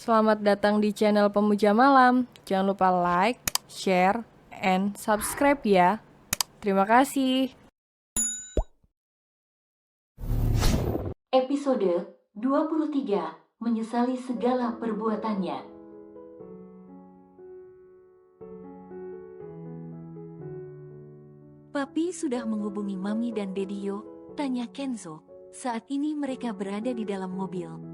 Selamat datang di channel Pemuja Malam. Jangan lupa like, share, and subscribe ya. Terima kasih. Episode 23. Menyesali segala perbuatannya. Papi sudah menghubungi Mami dan Dedio, tanya Kenzo. Saat ini mereka berada di dalam mobil.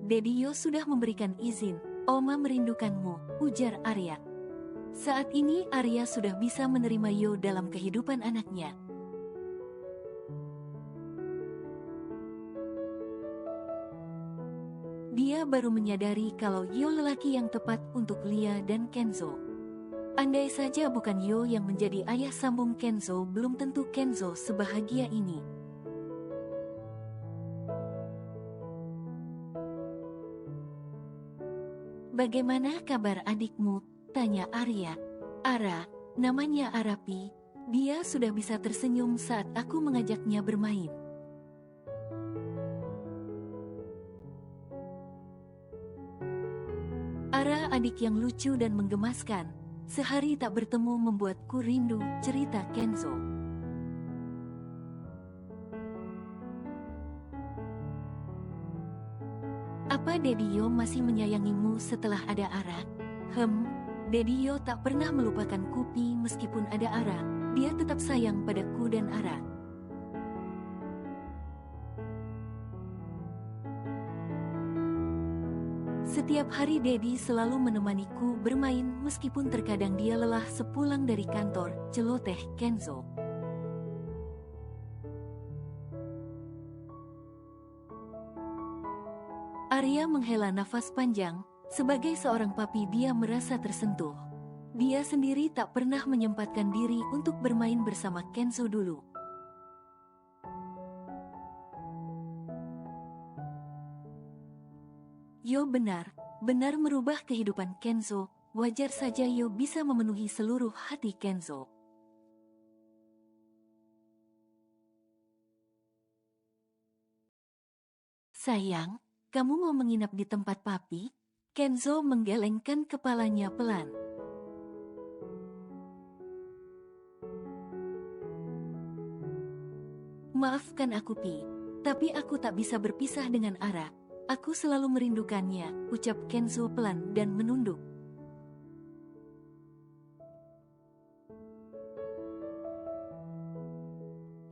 Dedio sudah memberikan izin. Oma merindukanmu, ujar Arya. Saat ini Arya sudah bisa menerima Yo dalam kehidupan anaknya. Dia baru menyadari kalau Yo lelaki yang tepat untuk Lia dan Kenzo. Andai saja bukan Yo yang menjadi ayah sambung Kenzo, belum tentu Kenzo sebahagia ini. Bagaimana kabar adikmu? Tanya Arya. Ara, namanya Arapi. Dia sudah bisa tersenyum saat aku mengajaknya bermain. Ara adik yang lucu dan menggemaskan. Sehari tak bertemu membuatku rindu, cerita Kenzo. Apa Dedio masih menyayangimu setelah ada Ara? Dedio tak pernah melupakan Kupi meskipun ada Ara. Dia tetap sayang padaku dan Ara. Setiap hari Dedi selalu menemaniku bermain meskipun terkadang dia lelah sepulang dari kantor, celoteh Kenzo. Arya menghela nafas panjang. Sebagai seorang papi dia merasa tersentuh. Dia sendiri tak pernah menyempatkan diri untuk bermain bersama Kenzo dulu. Yo benar merubah kehidupan Kenzo. Wajar saja Yo bisa memenuhi seluruh hati Kenzo. Sayang, kamu mau menginap di tempat papi? Kenzo menggelengkan kepalanya pelan. Maafkan aku Pi, tapi aku tak bisa berpisah dengan Ara. Aku selalu merindukannya, ucap Kenzo pelan dan menunduk.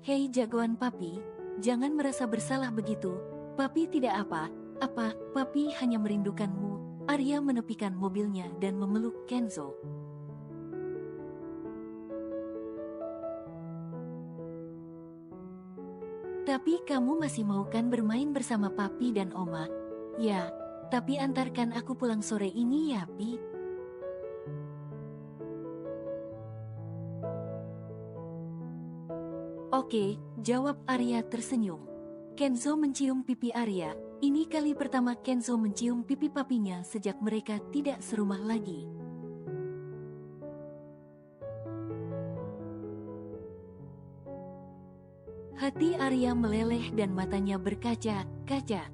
Hei jagoan papi, jangan merasa bersalah begitu. Papi tidak apa-apa, papi hanya merindukanmu. Arya menepikan mobilnya dan memeluk Kenzo. Tapi kamu masih mau kan bermain bersama papi dan oma? Ya, tapi antarkan aku pulang sore ini ya, Pi. Oke, jawab Arya tersenyum. Kenzo mencium pipi Arya. Ini kali pertama Kenzo mencium pipi papinya sejak mereka tidak serumah lagi. Hati Arya meleleh dan matanya berkaca-kaca.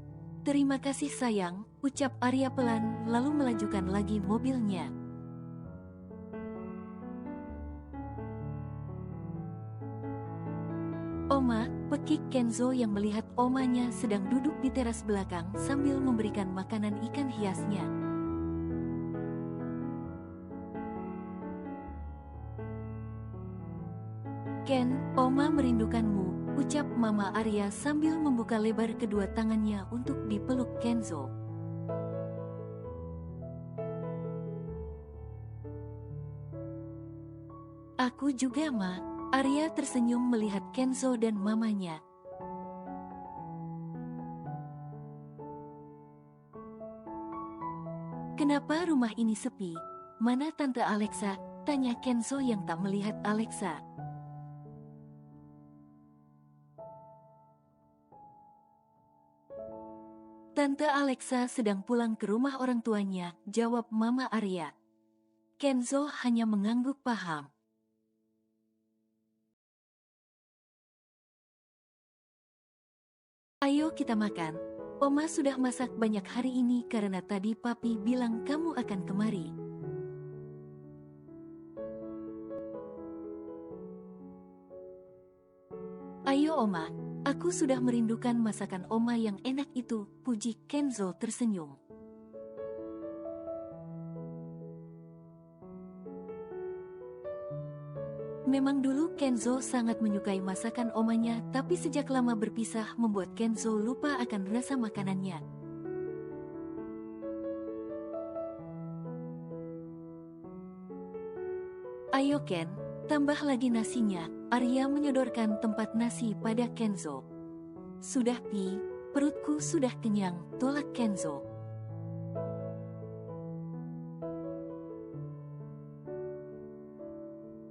Terima kasih sayang, ucap Arya pelan lalu melajukan lagi mobilnya. Oma, pekik Kenzo yang melihat omanya sedang duduk di teras belakang sambil memberikan makanan ikan hiasnya. Ken, Oma merindukanmu, ucap Mama Arya sambil membuka lebar kedua tangannya untuk dipeluk Kenzo. Aku juga Ma, Arya tersenyum melihat Kenzo dan mamanya. Kenapa rumah ini sepi? Mana Tante Alexa? Tanya Kenzo yang tak melihat Alexa. Tante Alexa sedang pulang ke rumah orang tuanya, jawab Mama Arya. Kenzo hanya mengangguk paham. Ayo kita makan. Oma sudah masak banyak hari ini karena tadi papi bilang kamu akan kemari. Ayo Oma, aku sudah merindukan masakan Oma yang enak itu, puji Kenzo tersenyum. Memang dulu Kenzo sangat menyukai masakan omanya, tapi sejak lama berpisah membuat Kenzo lupa akan rasa makanannya. Ayo Ken, tambah lagi nasinya. Arya menyodorkan tempat nasi pada Kenzo. Sudah Pi, perutku sudah kenyang, tolak Kenzo.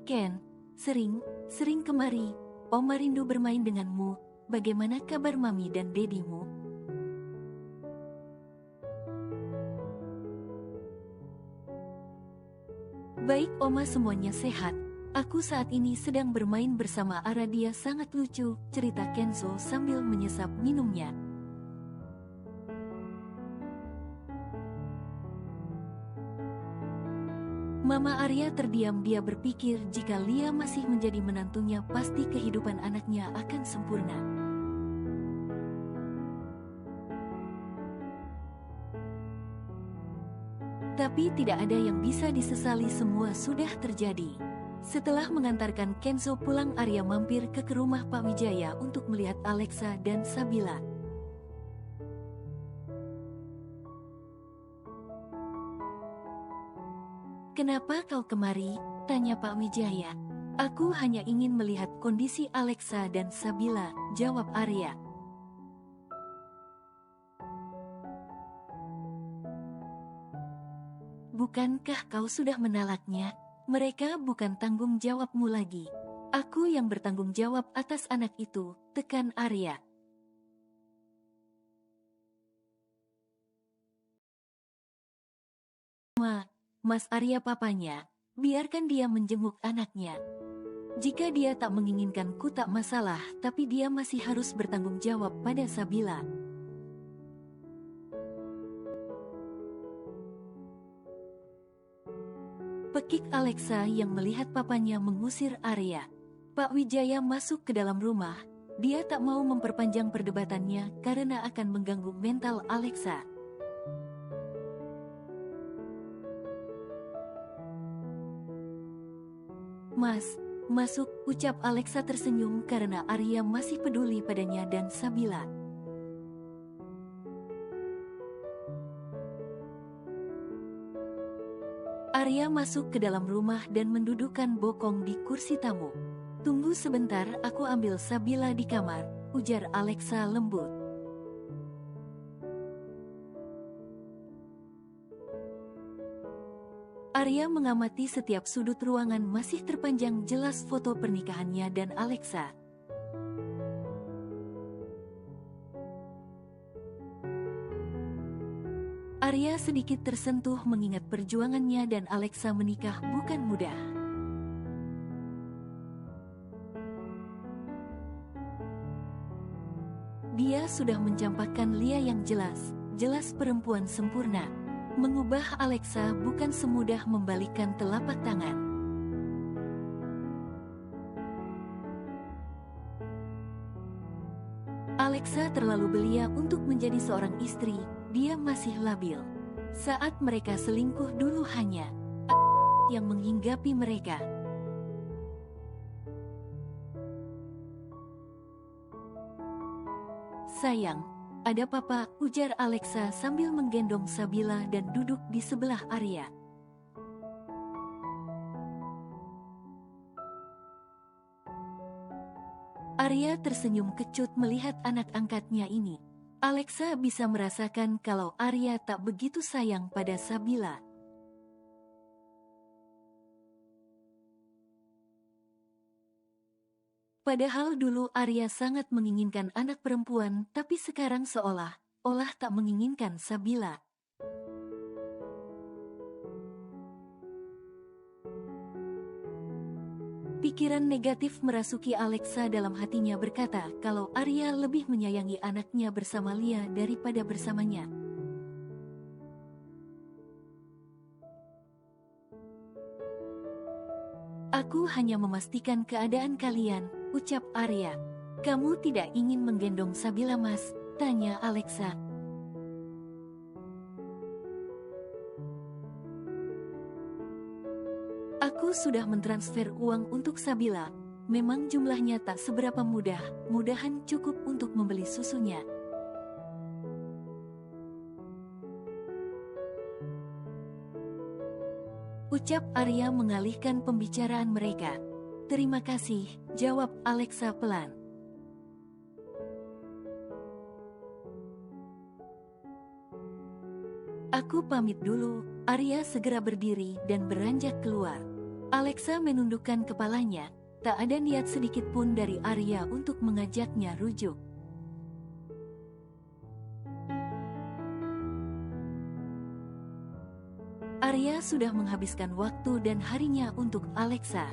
Ken, sering kemari. Oma rindu bermain denganmu. Bagaimana kabar Mami dan Dedimu? Baik Oma, semuanya sehat. Aku saat ini sedang bermain bersama Ara, dia sangat lucu, cerita Kenzo sambil menyesap minumnya. Mama Arya terdiam, dia berpikir jika Lia masih menjadi menantunya pasti kehidupan anaknya akan sempurna. Tapi tidak ada yang bisa disesali, semua sudah terjadi. Setelah mengantarkan Kenzo pulang, Arya mampir ke rumah Pak Wijaya untuk melihat Alexa dan Sabila. Kenapa kau kemari? Tanya Pak Wijaya. Aku hanya ingin melihat kondisi Alexa dan Sabila, jawab Arya. Bukankah kau sudah menalaknya? Mereka bukan tanggung jawabmu lagi. Aku yang bertanggung jawab atas anak itu, tekan Arya. Mas Arya papanya, biarkan dia menjenguk anaknya. Jika dia tak menginginkanku tak masalah, tapi dia masih harus bertanggung jawab pada Sabila. Pekik Alexa yang melihat papanya mengusir Arya. Pak Wijaya masuk ke dalam rumah. Dia tak mau memperpanjang perdebatannya karena akan mengganggu mental Alexa. Mas, masuk, ucap Alexa tersenyum karena Arya masih peduli padanya dan Sabila. Arya masuk ke dalam rumah dan mendudukkan bokong di kursi tamu. Tunggu sebentar, aku ambil Sabila di kamar, ujar Alexa lembut. Arya mengamati setiap sudut ruangan, masih terpanjang jelas foto pernikahannya dan Alexa. Arya sedikit tersentuh mengingat perjuangannya dan Alexa menikah bukan mudah. Dia sudah mencampakkan Lia yang jelas perempuan sempurna. Mengubah Alexa bukan semudah membalikkan telapak tangan. Alexa terlalu belia untuk menjadi seorang istri, dia masih labil. Saat mereka selingkuh dulu hanya yang menghinggapi mereka. Sayang, ada papa, ujar Alexa sambil menggendong Sabila dan duduk di sebelah Arya. Arya tersenyum kecut melihat anak angkatnya ini. Alexa bisa merasakan kalau Arya tak begitu sayang pada Sabila. Padahal dulu Arya sangat menginginkan anak perempuan, tapi sekarang seolah-olah tak menginginkan Sabila. Pikiran negatif merasuki Alexa dalam hatinya berkata kalau Arya lebih menyayangi anaknya bersama Lia daripada bersamanya. Aku hanya memastikan keadaan kalian, ucap Arya. Kamu tidak ingin menggendong Sabila, Mas? Tanya Alexa. Aku sudah mentransfer uang untuk Sabila. Memang jumlahnya tak seberapa mudah, mudahan cukup untuk membeli susunya. Ucap Arya mengalihkan pembicaraan mereka. Terima kasih, jawab Alexa pelan. Aku pamit dulu, Arya segera berdiri dan beranjak keluar. Alexa menundukkan kepalanya, tak ada niat sedikit pun dari Arya untuk mengajaknya rujuk. Arya sudah menghabiskan waktu dan harinya untuk Alexa.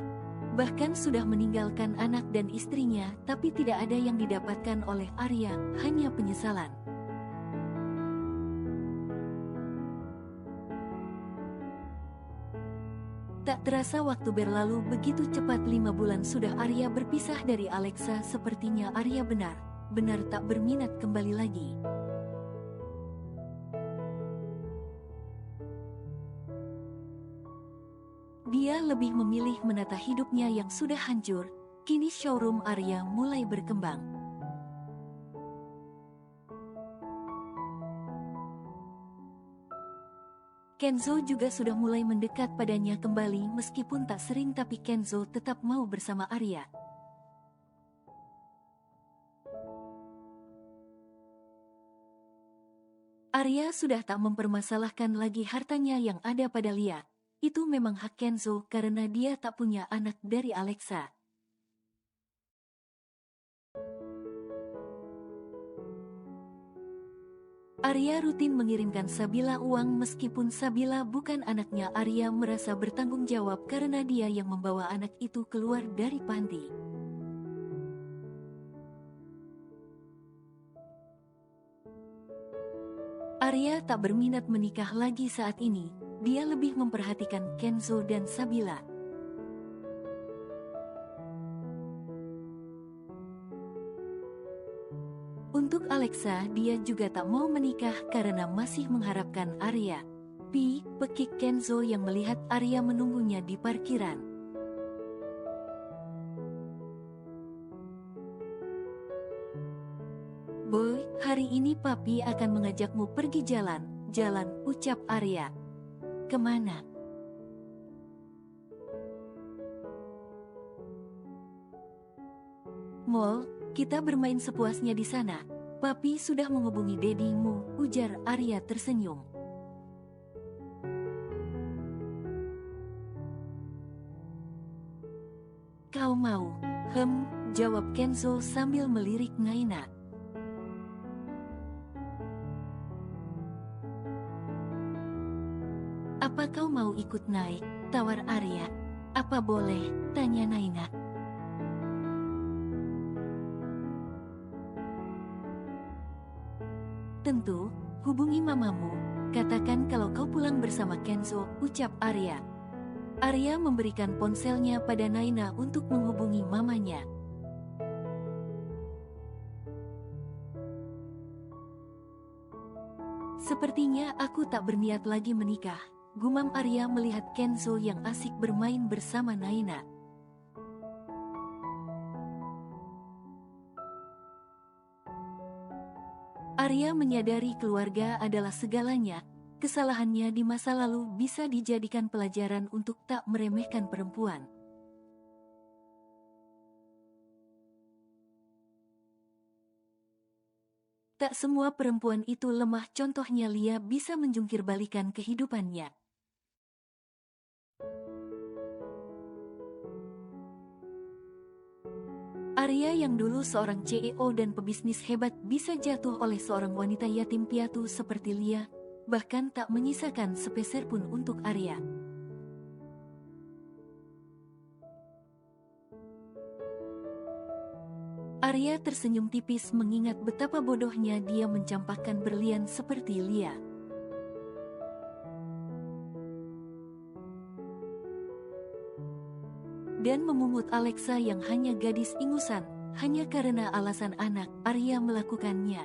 Bahkan sudah meninggalkan anak dan istrinya, tapi tidak ada yang didapatkan oleh Arya, hanya penyesalan. Tak terasa waktu berlalu begitu cepat. 5 bulan sudah Arya berpisah dari Alexa. Sepertinya Arya benar tak berminat kembali lagi. Dia lebih memilih menata hidupnya yang sudah hancur. Kini showroom Arya mulai berkembang. Kenzo juga sudah mulai mendekat padanya kembali, meskipun tak sering, tapi Kenzo tetap mau bersama Arya. Arya sudah tak mempermasalahkan lagi hartanya yang ada pada Lia. Itu memang hak Kenzo karena dia tak punya anak dari Alexa. Arya rutin mengirimkan Sabila uang meskipun Sabila bukan anaknya. Arya merasa bertanggung jawab karena dia yang membawa anak itu keluar dari panti. Arya tak berminat menikah lagi saat ini. Dia lebih memperhatikan Kenzo dan Sabila. Untuk Alexa, dia juga tak mau menikah karena masih mengharapkan Arya. Pekik Kenzo yang melihat Arya menunggunya di parkiran. Boy, hari ini papi akan mengajakmu pergi jalan, ucap Arya. Kemana? Mall, kita bermain sepuasnya di sana. Papi sudah menghubungi dedimu, ujar Arya tersenyum. Kau mau? Jawab Kenzo sambil melirik Naina. Apa kau mau ikut naik? Tawar Arya. Apa boleh? Tanya Naina. Tentu, hubungi mamamu. Katakan kalau kau pulang bersama Kenzo, ucap Arya. Arya memberikan ponselnya pada Naina untuk menghubungi mamanya. Sepertinya aku tak berniat lagi menikah, gumam Arya melihat Kenzo yang asik bermain bersama Naina. Arya menyadari keluarga adalah segalanya. Kesalahannya di masa lalu bisa dijadikan pelajaran untuk tak meremehkan perempuan. Tak semua perempuan itu lemah, contohnya Lia bisa menjungkir balikan kehidupannya. Arya yang dulu seorang CEO dan pebisnis hebat bisa jatuh oleh seorang wanita yatim piatu seperti Lia, bahkan tak menyisakan sepeser pun untuk Arya. Arya tersenyum tipis mengingat betapa bodohnya dia mencampakkan berlian seperti Lia. Dan memungut Alexa yang hanya gadis ingusan, hanya karena alasan anak, Arya melakukannya.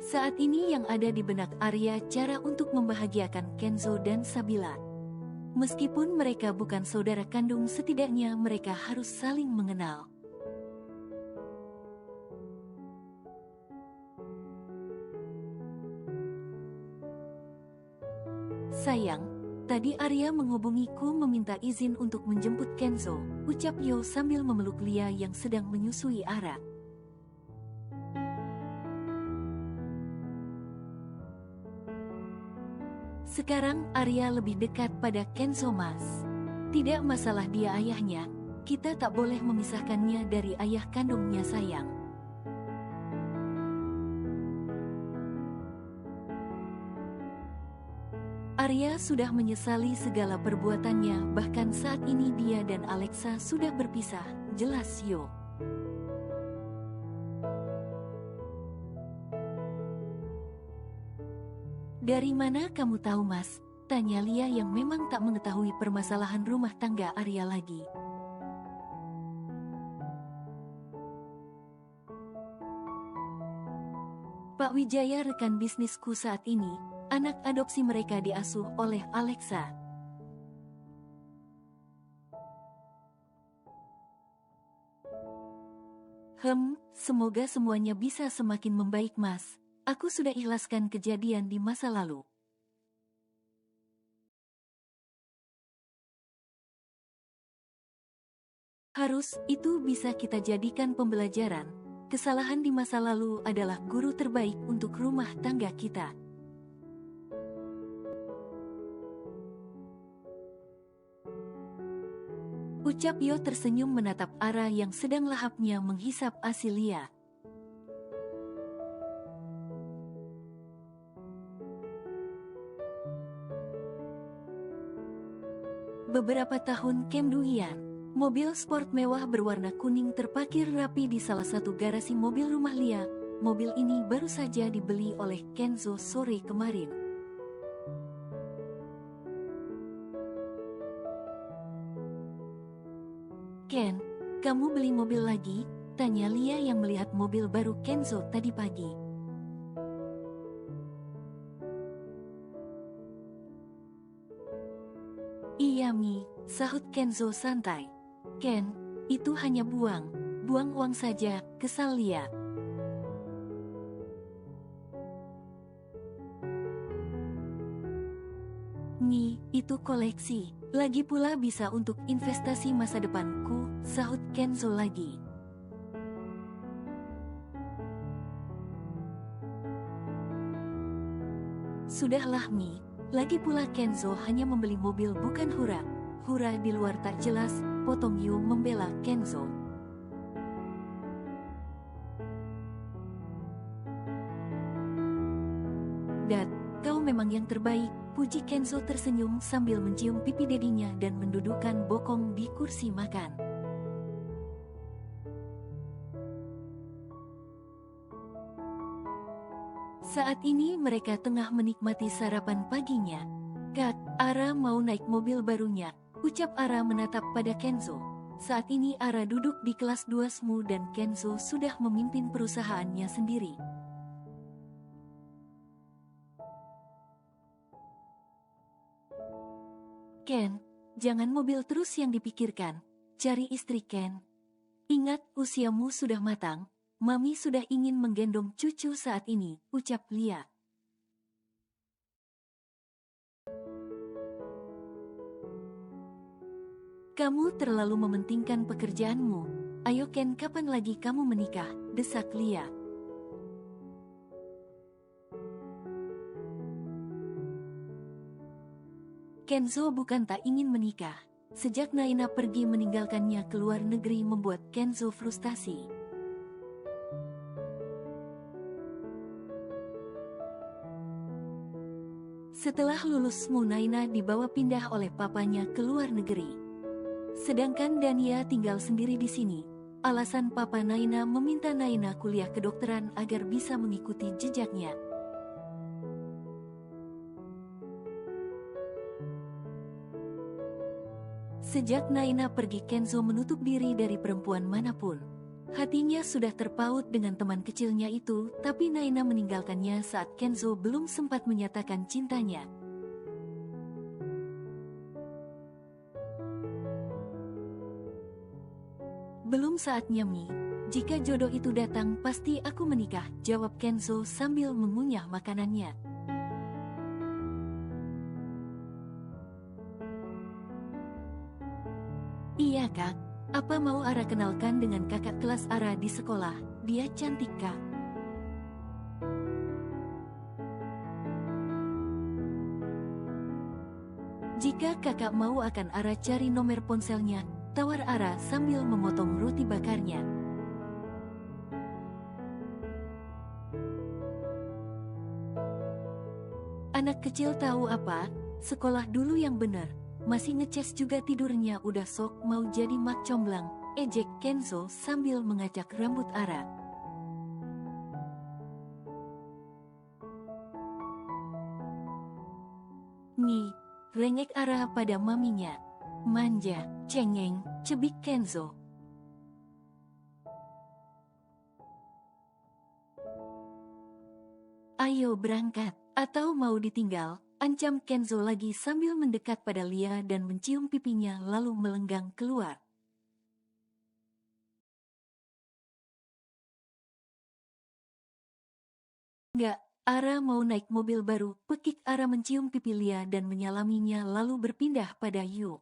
Saat ini yang ada di benak Arya cara untuk membahagiakan Kenzo dan Sabila. Meskipun mereka bukan saudara kandung, setidaknya mereka harus saling mengenal. Sayang, tadi Arya menghubungiku meminta izin untuk menjemput Kenzo, ucap Yo sambil memeluk Lia yang sedang menyusui Ara. Sekarang Arya lebih dekat pada Kenzo, Mas. Tidak masalah dia ayahnya, kita tak boleh memisahkannya dari ayah kandungnya, sayang. Arya sudah menyesali segala perbuatannya, bahkan saat ini dia dan Alexa sudah berpisah, jelas Yo. Dari mana kamu tahu, Mas? Tanya Lia yang memang tak mengetahui permasalahan rumah tangga Arya lagi. Pak Wijaya rekan bisnisku saat ini, anak adopsi mereka diasuh oleh Alexa. Semoga semuanya bisa semakin membaik, Mas. Aku sudah ikhlaskan kejadian di masa lalu. Harus, itu bisa kita jadikan pembelajaran. Kesalahan di masa lalu adalah guru terbaik untuk rumah tangga kita. Ucap Yo tersenyum menatap Ara yang sedang lahapnya menghisap ASI Lia. Beberapa tahun kemudian, mobil sport mewah berwarna kuning terparkir rapi di salah satu garasi mobil rumah Lia. Mobil ini baru saja dibeli oleh Kenzo sore kemarin. Ken, kamu beli mobil lagi? Tanya Lia yang melihat mobil baru Kenzo tadi pagi. Iya Mi, sahut Kenzo santai. Ken, itu hanya buang uang saja, kesal Lia. Ngi, itu koleksi, lagi pula bisa untuk investasi masa depanku, sahut Kenzo lagi. Sudahlah Mi, lagi pula Kenzo hanya membeli mobil bukan Hura. Hura di luar tak jelas, potong Yu membela Kenzo. Dad, kau memang yang terbaik, puji Kenzo tersenyum sambil mencium pipi dedinya dan mendudukkan bokong di kursi makan. Saat ini mereka tengah menikmati sarapan paginya. Kak, Ara mau naik mobil barunya, ucap Ara menatap pada Kenzo. Saat ini Ara duduk di kelas 2 SMU dan Kenzo sudah memimpin perusahaannya sendiri. Ken, jangan mobil terus yang dipikirkan, cari istri Ken. Ingat, usiamu sudah matang. Mami sudah ingin menggendong cucu saat ini, ucap Lia. Kamu terlalu mementingkan pekerjaanmu. Ayo Ken, kapan lagi kamu menikah? Desak Lia. Kenzo bukan tak ingin menikah. Sejak Naina pergi meninggalkannya ke luar negeri membuat Kenzo frustasi. Setelah lulus Naina dibawa pindah oleh papanya ke luar negeri. Sedangkan Dania tinggal sendiri di sini. Alasan papa Naina meminta Naina kuliah kedokteran agar bisa mengikuti jejaknya. Sejak Naina pergi, Kenzo menutup diri dari perempuan manapun. Hatinya sudah terpaut dengan teman kecilnya itu, tapi Naina meninggalkannya saat Kenzo belum sempat menyatakan cintanya. Belum saatnya, Mi. Jika jodoh itu datang, pasti aku menikah, jawab Kenzo sambil mengunyah makanannya. Iya, Kak. Apa mau Ara kenalkan dengan kakak kelas Ara di sekolah? Dia cantik, Kak. Jika kakak mau, akan Ara cari nomor ponselnya, tawar Ara sambil memotong roti bakarnya. Anak kecil tahu apa? Sekolah dulu yang bener. Masih ngeces juga tidurnya, udah sok mau jadi mak comblang, ejek Kenzo sambil mengacak rambut Ara. Nih, rengek Ara pada maminya. Manja, cengeng, cebik Kenzo. Ayo berangkat, atau mau ditinggal, ancam Kenzo lagi sambil mendekat pada Lia dan mencium pipinya lalu melenggang keluar. Enggak, Ara mau naik mobil baru, pekik Ara mencium pipi Lia dan menyalaminya lalu berpindah pada Yu.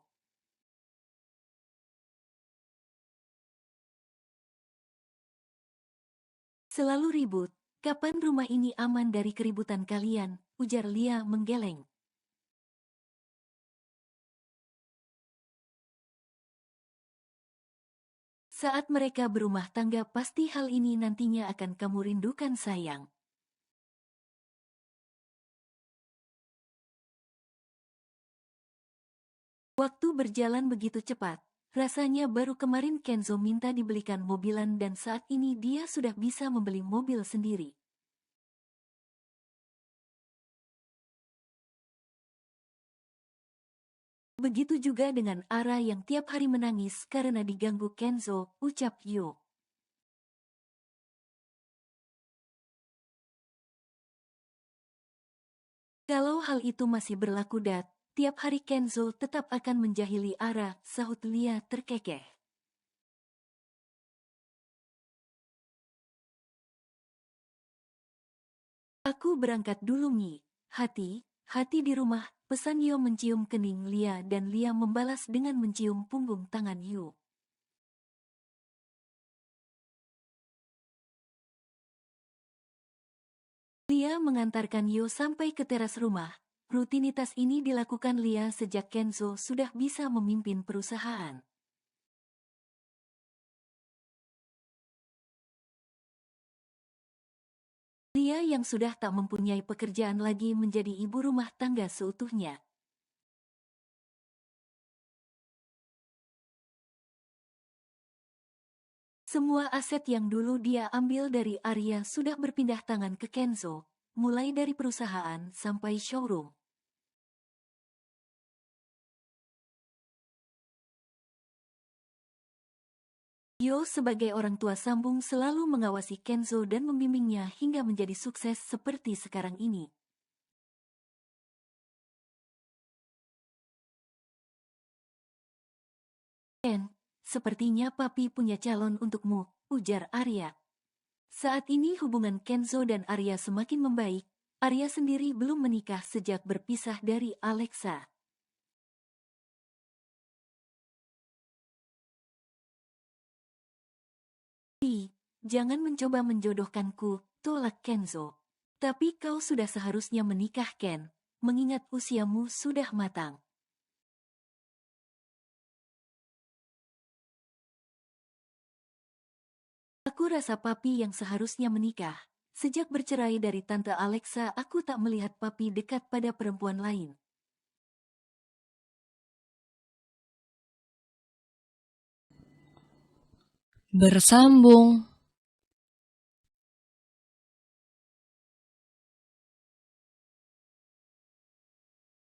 Selalu ribut, kapan rumah ini aman dari keributan kalian, ujar Lia menggeleng. Saat mereka berumah tangga pasti hal ini nantinya akan kamu rindukan, sayang. Waktu berjalan begitu cepat, rasanya baru kemarin Kenzo minta dibelikan mobilan dan saat ini dia sudah bisa membeli mobil sendiri. Begitu juga dengan Ara yang tiap hari menangis karena diganggu Kenzo, ucap Yu. Kalau hal itu masih berlaku, tiap hari Kenzo tetap akan menjahili Ara, sahut Lia terkekeh. Aku berangkat dulu, Mi. Hati di rumah, pesan Yo mencium kening Lia dan Lia membalas dengan mencium punggung tangan Yu. Lia mengantarkan Yo sampai ke teras rumah. Rutinitas ini dilakukan Lia sejak Kenzo sudah bisa memimpin perusahaan. Lia yang sudah tak mempunyai pekerjaan lagi menjadi ibu rumah tangga seutuhnya. Semua aset yang dulu dia ambil dari Arya sudah berpindah tangan ke Kenzo, mulai dari perusahaan sampai showroom. Yo sebagai orang tua sambung selalu mengawasi Kenzo dan membimbingnya hingga menjadi sukses seperti sekarang ini. Ken, sepertinya papi punya calon untukmu, ujar Arya. Saat ini hubungan Kenzo dan Arya semakin membaik. Arya sendiri belum menikah sejak berpisah dari Alexa. Jangan mencoba menjodohkanku, tolak Kenzo. Tapi kau sudah seharusnya menikah, Ken, mengingat usiamu sudah matang. Aku rasa papi yang seharusnya menikah. Sejak bercerai dari Tante Alexa, aku tak melihat papi dekat pada perempuan lain. Bersambung.